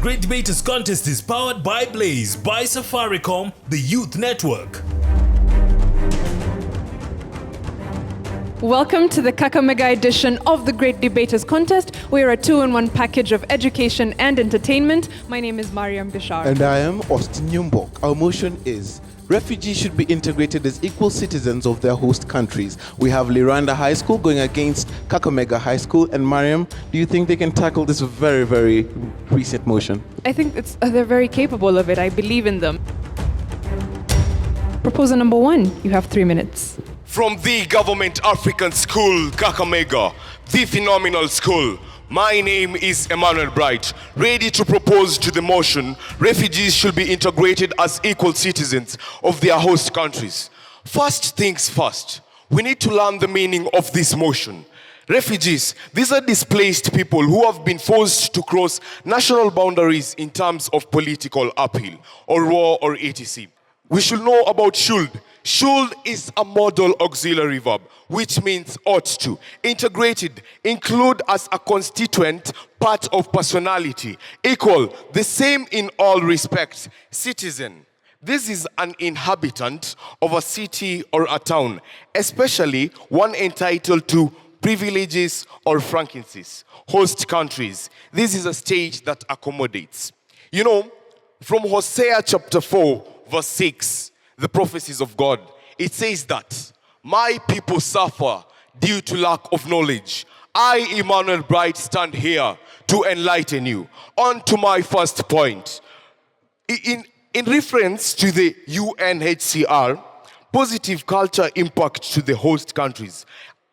Great Debaters Contest is powered by Blaze, by Safaricom, the Youth Network. Welcome to the Kakamega edition of the Great Debaters Contest. We are a two-in-one package of education and entertainment. My name is Mariam Bishar. And I am Austin Nyumbok. Our motion is refugees should be integrated as equal citizens of their host countries. We have Lirhanda High School going against Kakamega High School. And Mariam, do you think they can tackle this very, very recent motion? I think they're very capable of it. I believe in them. Proposal number 1, you have 3 minutes. From the Government African School, Kakamega, the phenomenal school, my name is Emmanuel Bright, ready to propose to the motion, refugees should be integrated as equal citizens of their host countries. First things first, we need to learn the meaning of this motion. Refugees, these are displaced people who have been forced to cross national boundaries in terms of political upheaval, or war, or etc. We should know about should. Should is a modal auxiliary verb, which means ought to. Integrated, include as a constituent part of personality. Equal, the same in all respects. Citizen, this is an inhabitant of a city or a town, especially one entitled to privileges or franchises. Host countries, this is a state that accommodates. You know, from Hosea chapter 4, verse 6, the prophecies of God, it says that my people suffer due to lack of knowledge. I, Emmanuel Bright, stand here to enlighten you. On to my first point. In reference to the UNHCR, positive culture impact to the host countries,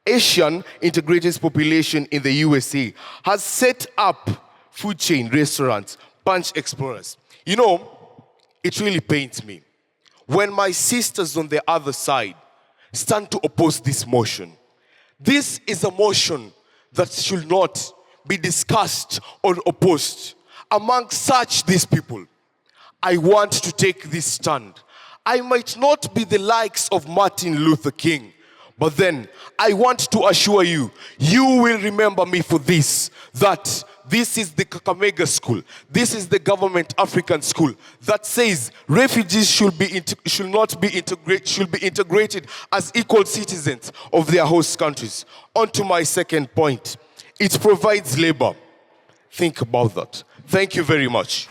Asian integrated population in the USA has set up food chain restaurants, Punch Explorers. You know, it really pains me when my sisters on the other side stand to oppose this motion. This is a motion that should not be discussed or opposed. Among such these people, I want to take this stand. I might not be the likes of Martin Luther King, but then I want to assure you, you will remember me for this, that this is the Kakamega school. This is the Government African school that says refugees should be integrated as equal citizens of their host countries. On to my second point. It provides labor. Think about that. Thank you very much.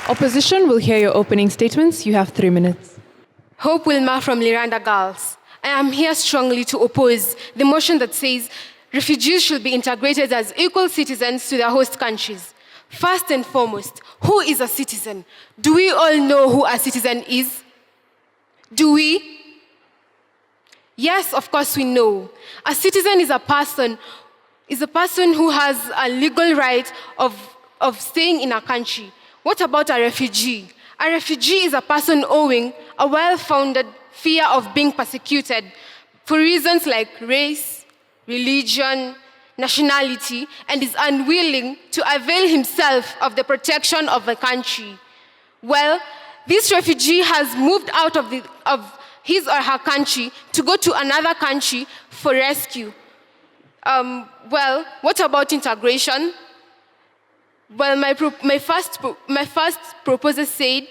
Opposition will hear your opening statements. You have 3 minutes. Hope Wilma from Lirhanda Girls. I am here strongly to oppose the motion that says refugees should be integrated as equal citizens to their host countries. First and foremost, who is a citizen? Do we all know who a citizen is? Do we? Yes, of course we know. A citizen is a person who has a legal right of staying in a country. What about a refugee? A refugee is a person owing a well-founded fear of being persecuted for reasons like race, religion, nationality, and is unwilling to avail himself of the protection of the country. Well, this refugee has moved out of his or her country to go to another country for rescue. Well, what about integration? Well, my first proposal said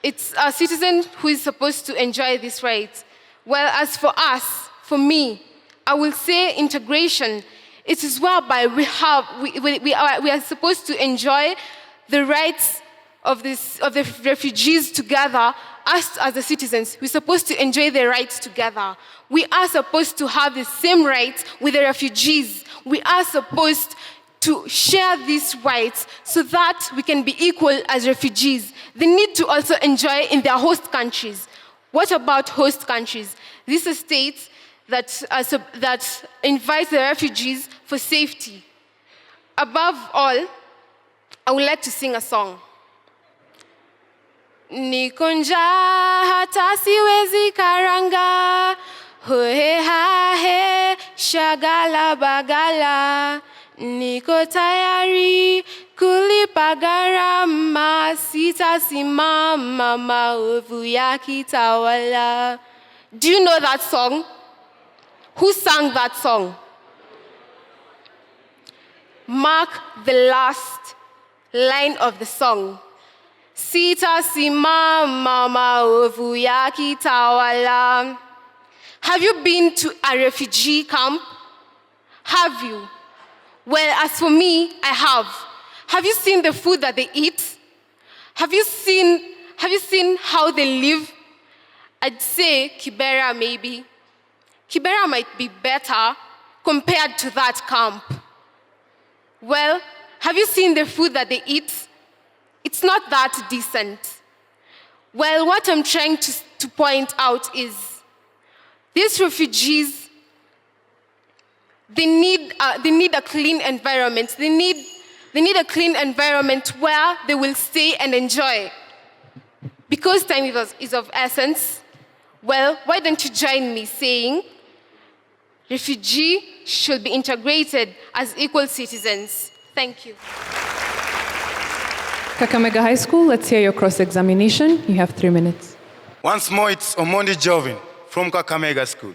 it's a citizen who is supposed to enjoy this right. Well, as for us, for me, I will say integration. It is whereby we are supposed to enjoy the rights of the refugees together. Us as the citizens, we're supposed to enjoy their rights together. We are supposed to have the same rights with the refugees. We are supposed to share these rights so that we can be equal as refugees. They need to also enjoy in their host countries. What about host countries? These are states that invites the refugees for safety. Above all, I would like to sing a song. Nikonja hata siwezi karanga, hohe hahe shagala bagala, niko tayari kulipa gharama, sitasimama maovu yakitawala. Do you know that song? Who sang that song? Mark the last line of the song. Sita simama maovu yakitawala. Have you been to a refugee camp? Have you? Well, as for me, I have. Have you seen the food that they eat? Have you seen how they live? I'd say Kibera maybe. Kibera might be better compared to that camp. Well, have you seen the food that they eat? It's not that decent. Well, what I'm trying to point out is these refugees, they need a clean environment. They need a clean environment where they will stay and enjoy. Because time is of essence, well, why don't you join me saying refugees should be integrated as equal citizens. Thank you. Kakamega High School, let's hear your cross-examination. You have 3 minutes. Once more, it's Omondi Jovin from Kakamega School.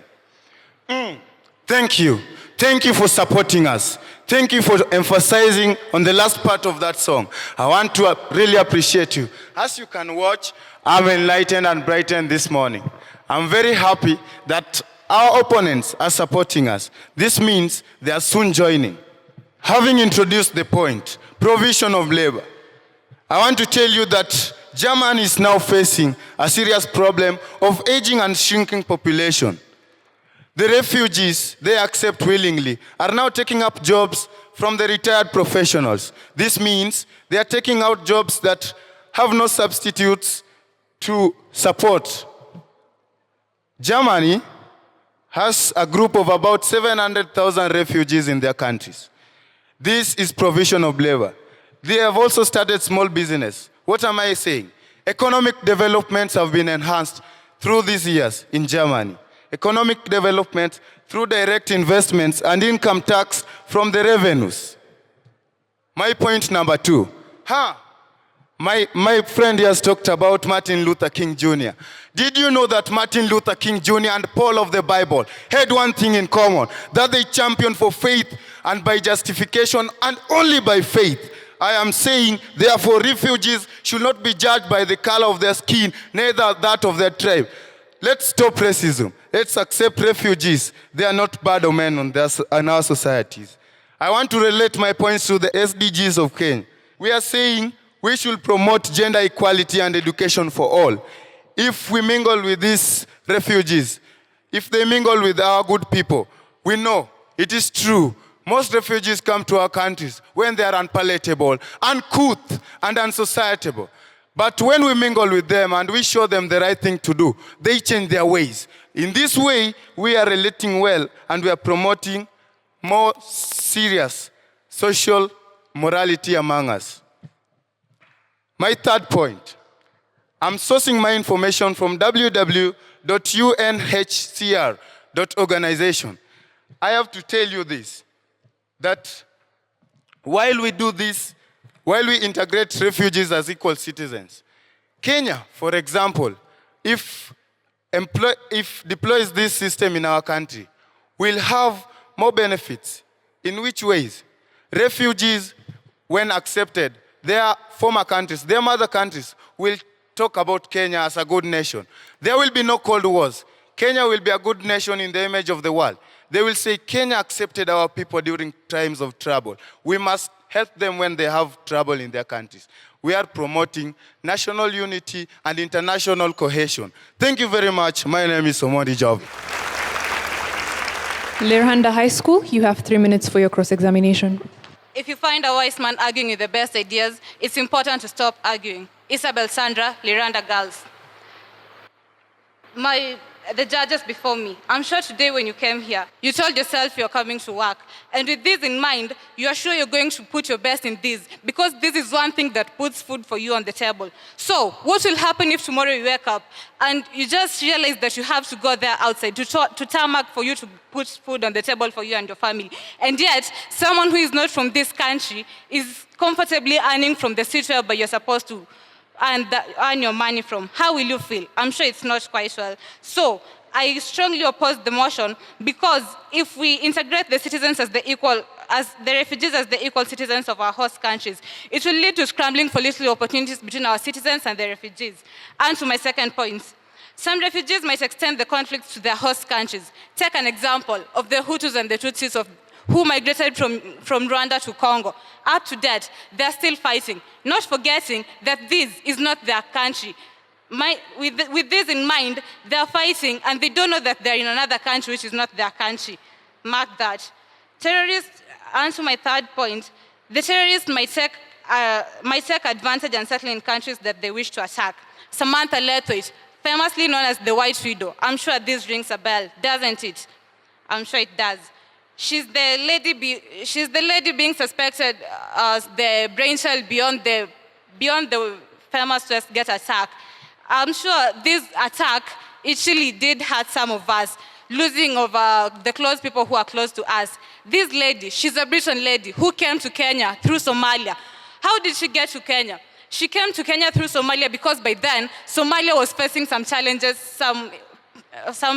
Thank you. Thank you for supporting us. Thank you for emphasizing on the last part of that song. I want to really appreciate you. As you can watch, I'm enlightened and brightened this morning. I'm very happy that our opponents are supporting us. This means they are soon joining. Having introduced the point, provision of labor, I want to tell you that Germany is now facing a serious problem of aging and shrinking population. The refugees they accept willingly are now taking up jobs from the retired professionals. This means they are taking out jobs that have no substitutes to support. Germany has a group of about 700,000 refugees in their countries. This is provision of labor. They have also started small business. What am I saying? Economic developments have been enhanced through these years in Germany. Economic development through direct investments and income tax from the revenues. My point number 2. My friend has talked about Martin Luther King Jr. Did you know that Martin Luther King Jr. and Paul of the Bible had one thing in common, that they championed for faith and by justification and only by faith? I am saying, therefore, refugees should not be judged by the color of their skin, neither that of their tribe. Let's stop racism. Let's accept refugees. They are not bad men in our societies. I want to relate my points to the SDGs of Kenya. We are saying we should promote gender equality and education for all. If we mingle with these refugees, if they mingle with our good people, we know it is true. Most refugees come to our countries when they are unpalatable, uncouth, and unsocietable. But when we mingle with them and we show them the right thing to do, they change their ways. In this way, we are relating well and we are promoting more serious social morality among us. My third point, I'm sourcing my information from www.unhcr.organization. I have to tell you this, that while we do this, while we integrate refugees as equal citizens, Kenya, for example, if deploys this system in our country, will have more benefits. In which ways? Refugees, when accepted, their former countries, their mother countries, will talk about Kenya as a good nation. There will be no cold wars. Kenya will be a good nation in the image of the world. They will say, Kenya accepted our people during times of trouble. We must help them when they have trouble in their countries. We are promoting national unity and international cohesion. Thank you very much. My name is Omondi Jov. Lirhanda High School, you have 3 minutes for your cross-examination. If you find a wise man arguing with the best ideas, it's important to stop arguing. Isabel Sandra, Lirhanda Girls. The judges before me, I'm sure today when you came here, you told yourself you're coming to work. And with this in mind, you are sure you're going to put your best in this, because this is one thing that puts food for you on the table. So what will happen if tomorrow you wake up and you just realize that you have to go there outside to tarmac for you to put food on the table for you and your family? And yet, someone who is not from this country is comfortably earning from the city where you're supposed to earn your money from. How will you feel? I'm sure it's not quite well. So I strongly oppose the motion, because if we integrate the citizens as the equal as the refugees as the equal citizens of our host countries. It will lead to scrambling for little opportunities between our citizens and the refugees. And to my second point, some refugees might extend the conflict to their host countries. Take an example of the Hutus and the Tutsis who migrated from Rwanda to Congo. Up to date, they're still fighting, not forgetting that this is not their country. With this in mind, they're fighting and they don't know that they're in another country which is not their country. Mark that. Terrorists, and to my third point, the terrorists might take advantage and settle in countries that they wish to attack. Samantha Lethwit, famously known as the White Widow. I'm sure this rings a bell, doesn't it? I'm sure it does. She's the lady being suspected as the brainchild beyond the famous Westgate attack. I'm sure this attack actually did hurt some of us, losing over the close people who are close to us. This lady, she's a British lady who came to Kenya through Somalia. How did she get to Kenya? She came to Kenya through Somalia because by then, Somalia was facing some challenges, some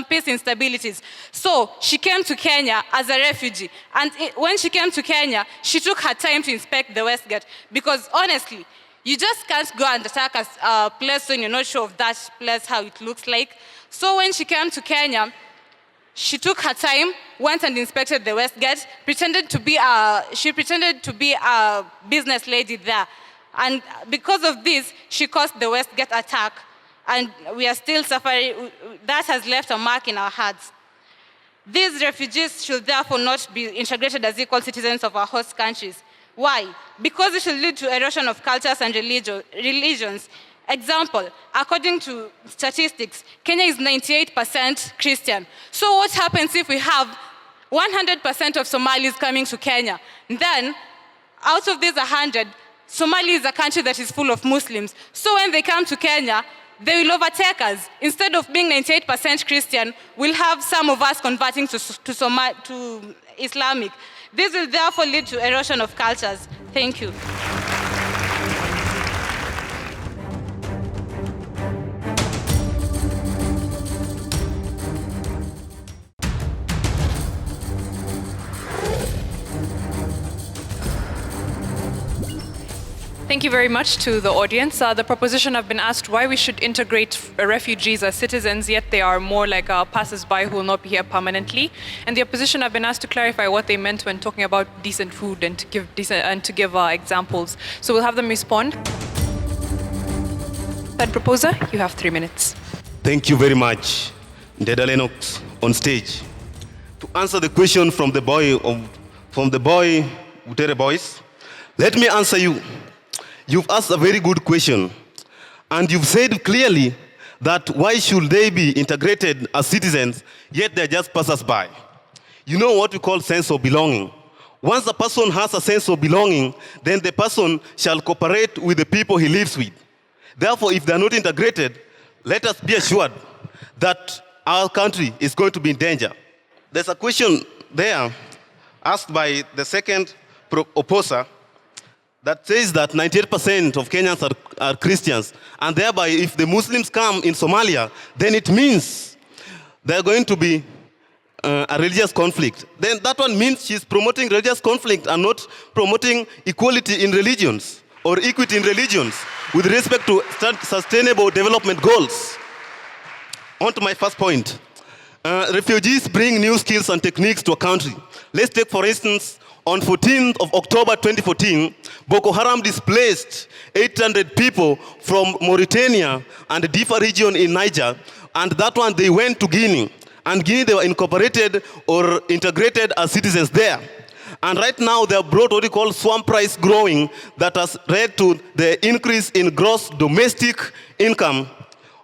peace instabilities. So she came to Kenya as a refugee. And when she came to Kenya, she took her time to inspect the Westgate because honestly, you just can't go and attack a place when you're not sure of that place, how it looks like. So when she came to Kenya, she took her time, went and inspected the Westgate, she pretended to be a business lady there. And because of this, she caused the Westgate attack. And we are still suffering. That has left a mark in our hearts. These refugees should therefore not be integrated as equal citizens of our host countries. Why? Because it will lead to erosion of cultures and religions. Example, according to statistics, Kenya is 98% Christian. So what happens if we have 100% of Somalis coming to Kenya? Then, out of these 100, Somalia is a country that is full of Muslims. So when they come to Kenya, they will overtake us. Instead of being 98% Christian, we'll have some of us converting to Islamic. This will therefore lead to erosion of cultures. Thank you. Thank you very much to the audience. The proposition have been asked why we should integrate refugees as citizens, yet they are more like passers-by who will not be here permanently. And the opposition have been asked to clarify what they meant when talking about decent food and to give examples. So we'll have them respond. Third proposer, you have 3 minutes. Thank you very much, Ndeda Lennox on stage. To answer the question from the boy Utere Boys, let me answer you. You've asked a very good question, and you've said clearly that why should they be integrated as citizens, yet they're just passers-by. You know what we call sense of belonging. Once a person has a sense of belonging, then the person shall cooperate with the people he lives with. Therefore, if they're not integrated, let us be assured that our country is going to be in danger. There's a question there asked by the second opposer that says that 98% of Kenyans are Christians, and thereby if the Muslims come in Somalia, then it means they're going to be a religious conflict. Then that one means she's promoting religious conflict and not promoting equality in religions or equity in religions with respect to sustainable development goals. On to my first point. Refugees bring new skills and techniques to a country. Let's take, for instance, on 14th of October 2014, Boko Haram displaced 800 people from Mauritania and the Difa region in Niger, and that one they went to Guinea. And Guinea, they were incorporated or integrated as citizens there. And right now, they have brought what we call swamp price growing that has led to the increase in gross domestic income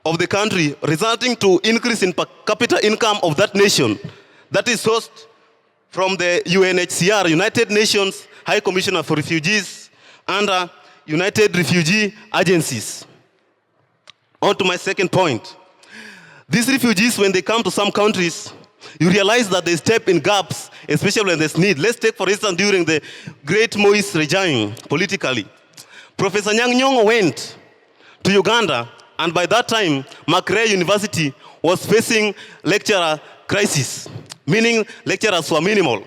of the country, resulting to increase in per capita income of that nation. That is sourced from the UNHCR, United Nations High Commissioner for Refugees, and United Refugee Agencies. On to my second point. These refugees, when they come to some countries, you realize that they step in gaps, especially when there's need. Let's take, for instance, during the Great Moise regime, politically. Professor Nyang' Nyong'o went to Uganda, and by that time, Makerere University was facing lecturer crisis, meaning lecturers were minimal.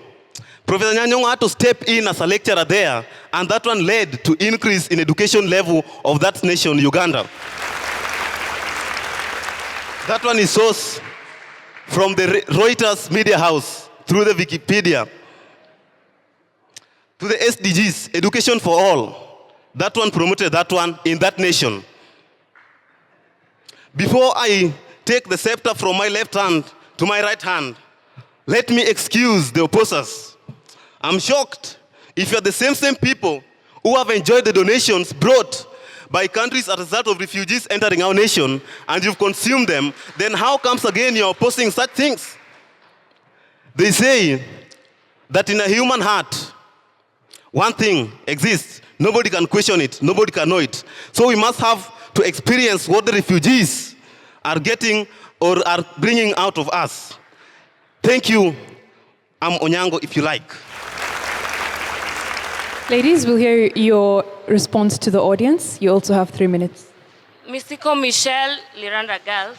Professor Nyanyong had to step in as a lecturer there, and that one led to increase in education level of that nation, Uganda. That one is sourced from the Reuters media house through the Wikipedia. To the SDGs, education for all. That one promoted that one in that nation. Before I take the scepter from my left hand to my right hand, let me excuse the opposers. I'm shocked if you're the same people who have enjoyed the donations brought by countries as a result of refugees entering our nation, and you've consumed them, then how comes again you're opposing such things? They say that in a human heart, one thing exists. Nobody can question it. Nobody can know it. So we must have to experience what the refugees are getting or are bringing out of us. Thank you. I'm Onyango, if you like. Ladies, we'll hear your response to the audience. You also have 3 minutes. Misiko Michelle, Lirhanda Girls.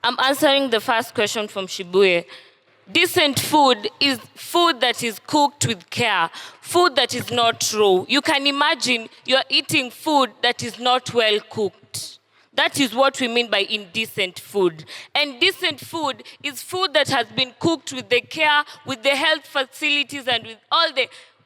I'm answering the first question from Shibuye. Decent food is food that is cooked with care, food that is not raw. You can imagine you're eating food that is not well cooked. That is what we mean by indecent food. And decent food is food that has been cooked with the care, with the health facilities, and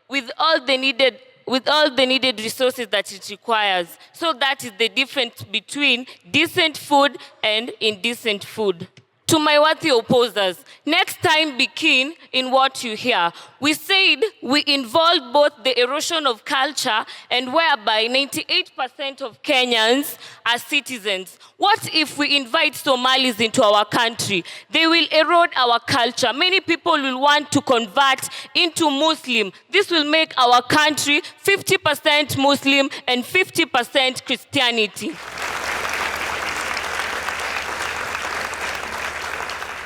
with all the needed resources that it requires. So that is the difference between decent food and indecent food. To my worthy opposers, next time be keen in what you hear. We said we involve both the erosion of culture and whereby 98% of Kenyans are citizens. What if we invite Somalis into our country? They will erode our culture. Many people will want to convert into Muslim. This will make our country 50% Muslim and 50% Christianity.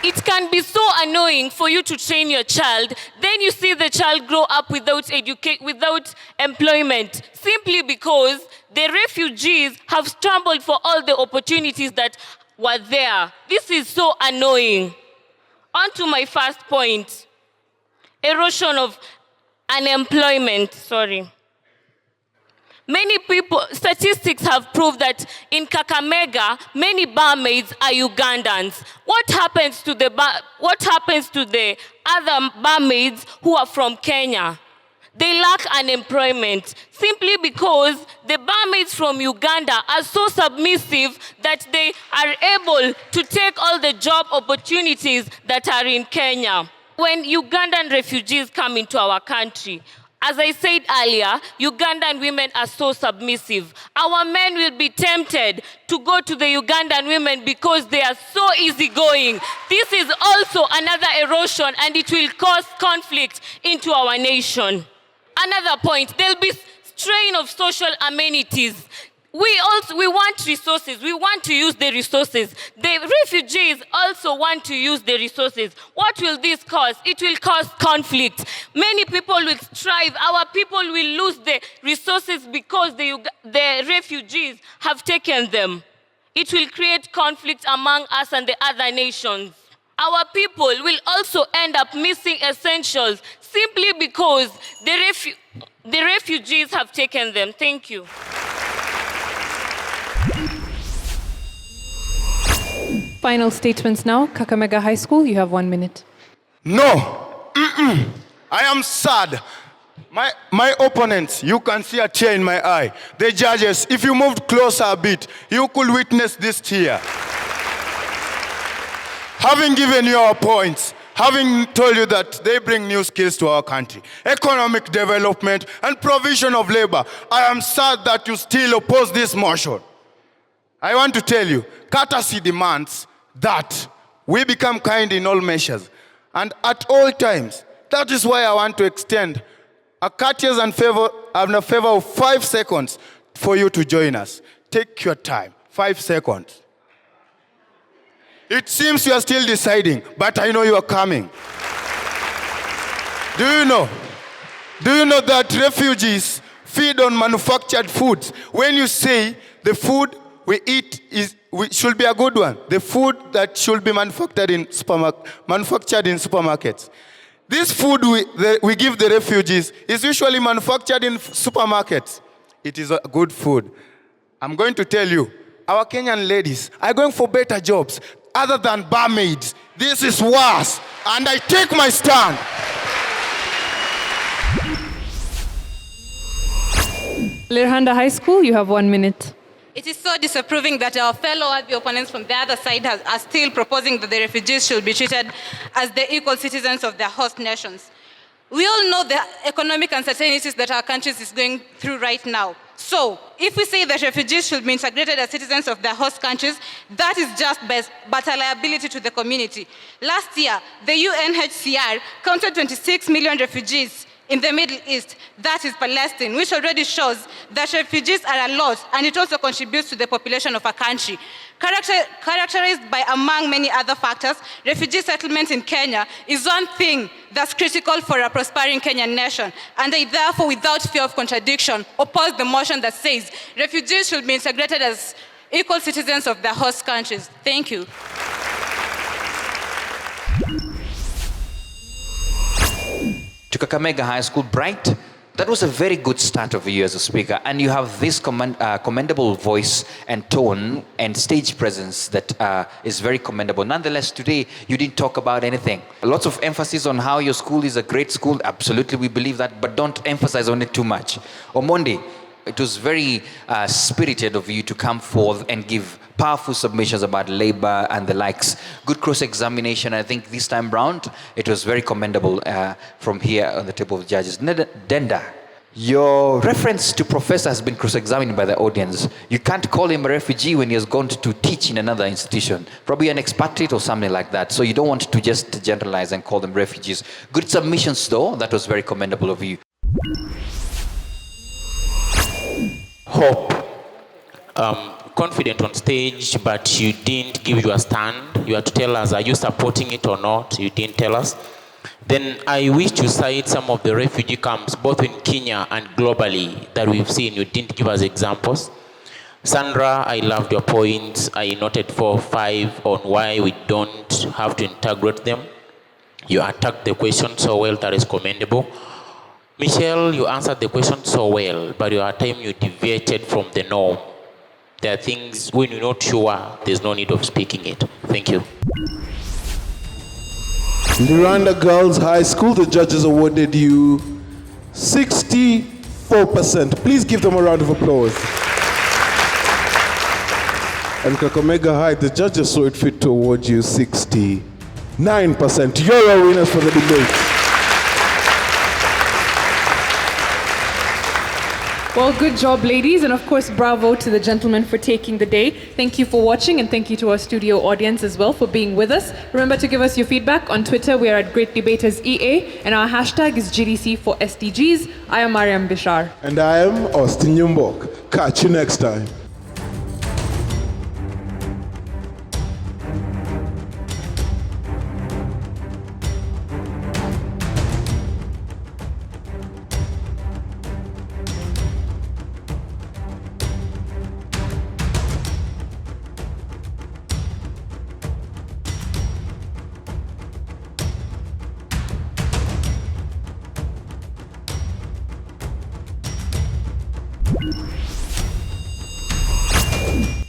It can be so annoying for you to train your child, then you see the child grow up without employment, simply because the refugees have scrambled for all the opportunities that were there. This is so annoying. On to my first point, erosion of unemployment, Many people, statistics have proved that in Kakamega, many barmaids are Ugandans. What happens to the other barmaids who are from Kenya? They lack unemployment simply because the barmaids from Uganda are so submissive that they are able to take all the job opportunities that are in Kenya. When Ugandan refugees come into our country, as I said earlier, Ugandan women are so submissive. Our men will be tempted to go to the Ugandan women because they are so easygoing. This is also another erosion, and it will cause conflict into our nation. Another point, there'll be strain of social amenities. We want resources. We want to use the resources. The refugees also want to use the resources. What will this cause? It will cause conflict. Many people will strive. Our people will lose the resources because the refugees have taken them. It will create conflict among us and the other nations. Our people will also end up missing essentials simply because the refugees have taken them. Thank you. Final statements now. Kakamega High School, you have 1 minute. No. I am sad. My opponents, you can see a tear in my eye. The judges, if you moved closer a bit, you could witness this tear. Having given you our points, having told you that they bring new skills to our country, economic development and provision of labor, I am sad that you still oppose this motion. I want to tell you, courtesy demands that we become kind in all measures and at all times. That is why I want to extend a courteous and a favor of 5 seconds for you to join us. Take your time, 5 seconds. It seems you are still deciding, but I know you are coming. Do you know that refugees feed on manufactured foods? When you say the food we eat should be a good one, the food that should be manufactured in supermarkets, This food we give the refugees is usually manufactured in supermarkets. It is a good food. I'm going to tell you, our Kenyan ladies are going for better jobs other than barmaids. This is worse, and I take my stand. Lirhanda High School, you have 1 minute. It is so disapproving that our fellow opponents from the other side are still proposing that the refugees should be treated as the equal citizens of their host nations. We all know the economic uncertainties that our countries is going through right now. So, if we say that refugees should be integrated as citizens of their host countries, that is just but a liability to the community. Last year, the UNHCR counted 26 million refugees in the Middle East, that is Palestine, which already shows that refugees are a lot, and it also contributes to the population of a country. Characterized by, among many other factors, refugee settlement in Kenya is one thing that's critical for a prospering Kenyan nation, and I therefore, without fear of contradiction, oppose the motion that says refugees should be integrated as equal citizens of their host countries. Thank you. To Kakamega High School, Bright, that was a very good start of you as a speaker, and you have this commendable voice and tone and stage presence that is very commendable. Nonetheless, today you didn't talk about anything. Lots of emphasis on how your school is a great school. Absolutely, we believe that, but don't emphasize on it too much. Omondi, it was very spirited of you to come forth and give powerful submissions about labor and the likes. Good cross-examination. I think this time round, it was very commendable from here on the table of judges. Denda, your reference to professor has been cross-examined by the audience. You can't call him a refugee when he has gone to teach in another institution. Probably an expatriate or something like that. So you don't want to just generalize and call them refugees. Good submissions though. That was very commendable of you. Hope. Confident on stage, but you didn't give your stand. You had to tell us, are you supporting it or not? You didn't tell us. Then I wish to cite some of the refugee camps, both in Kenya and globally, that we've seen. You didn't give us examples. Sandra, I loved your points. I noted 4 or 5 on why we don't have to integrate them. You attacked the question so well, that is commendable. Michelle, you answered the question so well, but at time you deviated from the norm. There are things when you're not sure, there's no need of speaking it. Thank you. Lirhanda Girls High School, the judges awarded you 64%. Please give them a round of applause. And Kakamega High, the judges saw it fit to award you 69%. You're our winners for the debate. Well, good job, ladies, and of course, bravo to the gentlemen for taking the day. Thank you for watching, and thank you to our studio audience as well for being with us. Remember to give us your feedback on Twitter. We are at Great Debaters EA, and our hashtag is GDC for SDGs. I am Mariam Bishar. And I am Austin Yumbok. Catch you next time.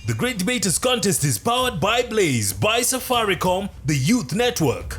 The Great Debaters Contest is powered by Blaze, by Safaricom, the Youth Network.